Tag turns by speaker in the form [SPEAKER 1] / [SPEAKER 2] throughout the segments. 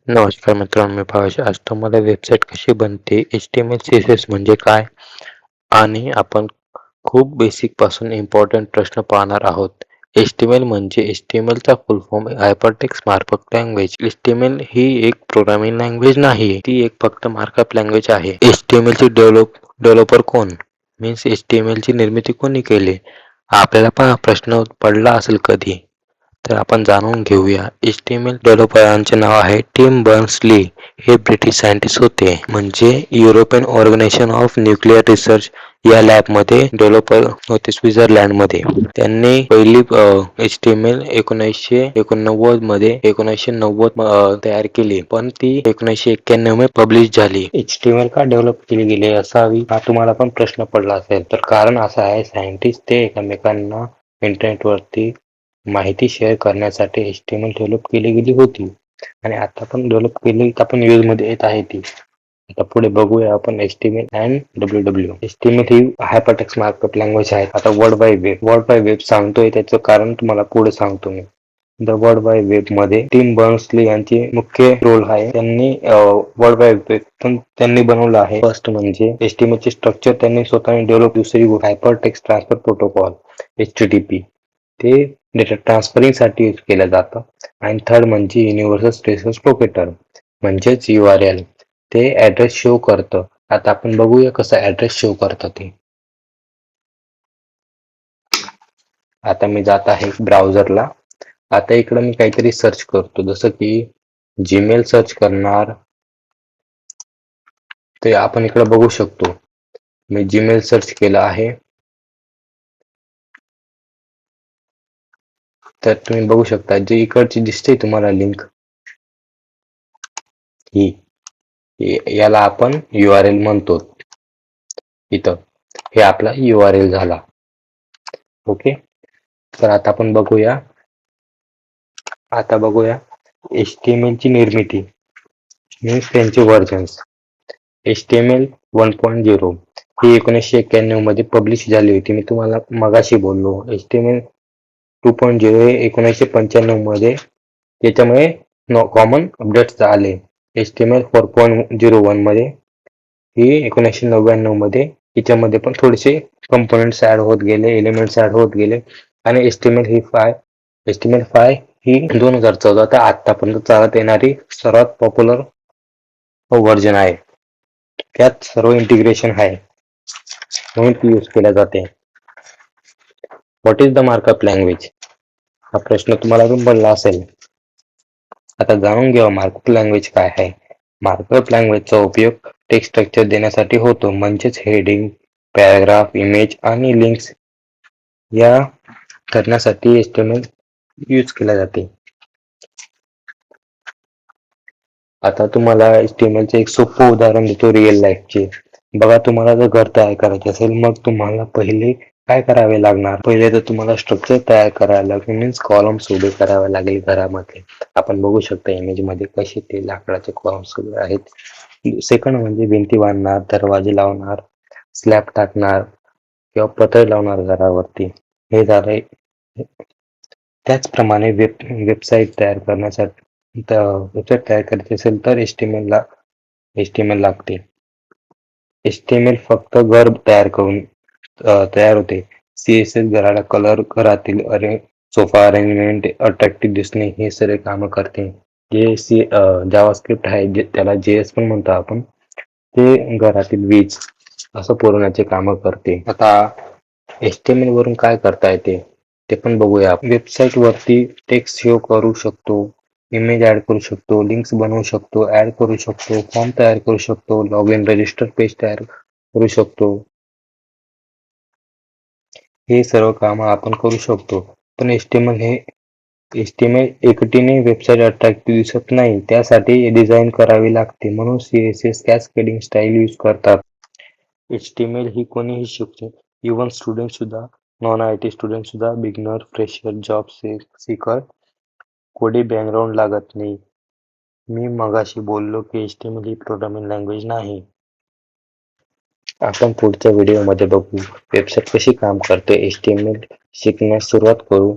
[SPEAKER 1] नमस्कार मित्रांनो, मी भावेश. आज तुम्हाला वेबसाईट कशी बनते, HTML CSS म्हणजे काय आणि आपण खूप बेसिक पासून इम्पॉर्टंट प्रश्न पाहणार आहोत. HTML म्हणजे HTML चा फुल form hypertext markup language. HTML ही एक प्रोग्रामिंग लँग्वेज नाही, ती एक फक्त मार्कअप लँग्वेज आहे. HTML ची डेव्हलपर कोण? मीन्स HTML ची निर्मिती कोणी केली? आपल्याला पण हा प्रश्न पडला असेल कधी. तर आपण जाणून घेऊया. HTML डेव्हलपरांचे नाव आहे टिम बर्न्स-ली. हे ब्रिटिश सायंटिस्ट होते. म्हणजे European organization of nuclear research या लॅबमध्ये डेव्हलपर होते स्वित्झर्लंडमध्ये. त्यांनी पहिली HTML 1990 तयार केली, पण ती 1991 मध्ये पब्लिश झाली. HTML का डेव्हलप केली गेली असावी हा तुम्हाला पण प्रश्न पडला असेल. तर कारण असं आहे, सायंटिस्ट ते एकमेकांना इंटरनेटवरती माहिती शेअर करण्यासाठी HTML डेव्हलप केली गेली होती आणि आता पण डेव्हलप केली आपण यूज मध्ये येत आहे ती. आता पुढे बघूया आपण HTML and WW. HTML he hypertext markup language आहे. आता वर्ल्ड वाईड वेब सांगतोय त्याचं कारण तुम्हाला पुढे सांगतो मी. द वर्ल्ड वाईड वेब मध्ये टिम बर्न्स-ली यांची मुख्य रोल आहे. त्यांनी वर्ल्ड वाईड वेब पण त्यांनी बनवलं आहे. फर्स्ट म्हणजे HTML चे स्ट्रक्चर त्यांनी स्वतःने डेव्हलप. दुसरी हायपरटेक्स्ट ट्रान्सफर प्रोटोकॉल HTTP. ते डेटा ट्रान्सफरिंग साठी यूज केलं जातं. आणि थर्ड म्हणजे युनिव्हर्सल स्टेटस लोकेटर म्हणजेच URL. ते ऍड्रेस शो करतं. आता आपण बघूया कसं ऍड्रेस शो करतं ते. आता मी जात आहे ब्राउझरला. आता इकडं मी काहीतरी सर्च करतो, जसं की जीमेल सर्च करणार. ते आपण इकडं बघू शकतो. मी जीमेल सर्च केलं आहे. तर तुम्ही बघू शकता जी इकडची दिसते तुम्हाला लिंक ही याला आपण URL म्हणतो. इथं हे आपला URL झाला. ओके. तर आता आपण बघूया. HTML ची निर्मिती मीन्स त्यांचे व्हर्जन्स. HTML 1.0 ही 1991 मध्ये पब्लिश झाली होती. मी तुम्हाला मगाशी बोललो. HTML 2.0 हे 1995 मध्ये त्याच्यामुळे कॉमन अपडेट्स आले. HTML 4.01 मध्ये ही 1999 मध्ये याच्यामध्ये पण थोडेसे कंपोनेंट्स ऍड होत गेले, एलिमेंट्स ऍड होत गेले आणि HTML5 ही 2014 ते आतापर्यंत चालत येणारी सर्वात पॉप्युलर व्हर्जन आहे. त्यात सर्व इंटिग्रेशन आहे म्हणून ती यूज केल्या जाते. What is the markup language हा प्रश्न तुम्हाला पण पडला असेल. आता जाणून घ्या मार्कअप लँग्वेज काय आहे. मार्कअप लँग्वेजचा उपयोग टेक्स्ट स्ट्रक्चर देण्यासाठी होतो, म्हणजेच हेडिंग, पॅराग्राफ, इमेज आणि लिंक्स या करण्यासाठी HTML यूज केला जाते. आता तुम्हाला HTML चे एक सोपं उदाहरण देतो रिअल लाईफचे. बघा, तुम्हाला जर घर तयार करायचे असेल, मग तुम्हाला पहिले काय करावे लागणार? पहिले तर तुम्हाला स्ट्रक्चर तयार करायला लागेल, मीन्स कॉलम्स उभे करावे लागेल घरामध्ये. आपण बघू शकता इमेज मध्ये कसे ते लाकडाचे कॉलम्स उभे आहेत. सेकंड म्हणजे भिंती बांधणार, दरवाजे लावणार, स्लॅब टाकणार किंवा पत्रे लावणार घरावरती. हे झालंय. त्याचप्रमाणे वेबसाईट तयार करायची असेल तर HTML लागते. HTML फक्त घर तयार होते. CSS घराला कलर, घरातील सोफा अरेंजमेंट, अट्रॅक्टिव्ह दिसणे हे सर्व कामं करते. जे जावास्क्रिप्ट आहे, त्याला JS पण म्हणतो आपण, ते घरातील वीज असं पुरवण्याचे काम करते. आता HTML वरून काय करता येते ते पण बघूया. वेबसाईट वरती टेक्स्ट सेव्ह करू शकतो, इमेज ऍड करू शकतो, लिंक्स बनवू शकतो, ऍड करू शकतो, फॉर्म तयार करू शकतो, लॉग इन रजिस्टर पेज तयार करू शकतो. हे सर्व काम आपण करू शकतो. पण HTML एकटीने वेबसाईट अट्रॅक्टिव्ह दिसत नाही. त्यासाठी डिझाईन करावी लागते, म्हणून CSS कॅस्केडिंग स्टाईल यूज करतात. HTML ही कोणीही शिकते, इव्हन स्टुडंट सुद्धा, नॉन IT स्टुडंट सुद्धा, बिगिनर, फ्रेशर, जॉब सीकर, कोणी बॅकग्राऊंड लागत नाही. मी मगाशी बोललो की HTML ही प्रोग्रामिंग लँग्वेज नाही. आपण पुढच्या व्हिडिओमध्ये बघू वेबसाईट कशी काम करते. HTML शिकण्यास सुरुवात करू.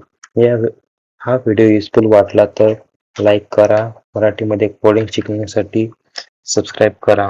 [SPEAKER 1] हा व्हिडिओ युजफुल वाटला तर लाईक करा. मराठीमध्ये कोडिंग शिकण्यासाठी सबस्क्राईब करा.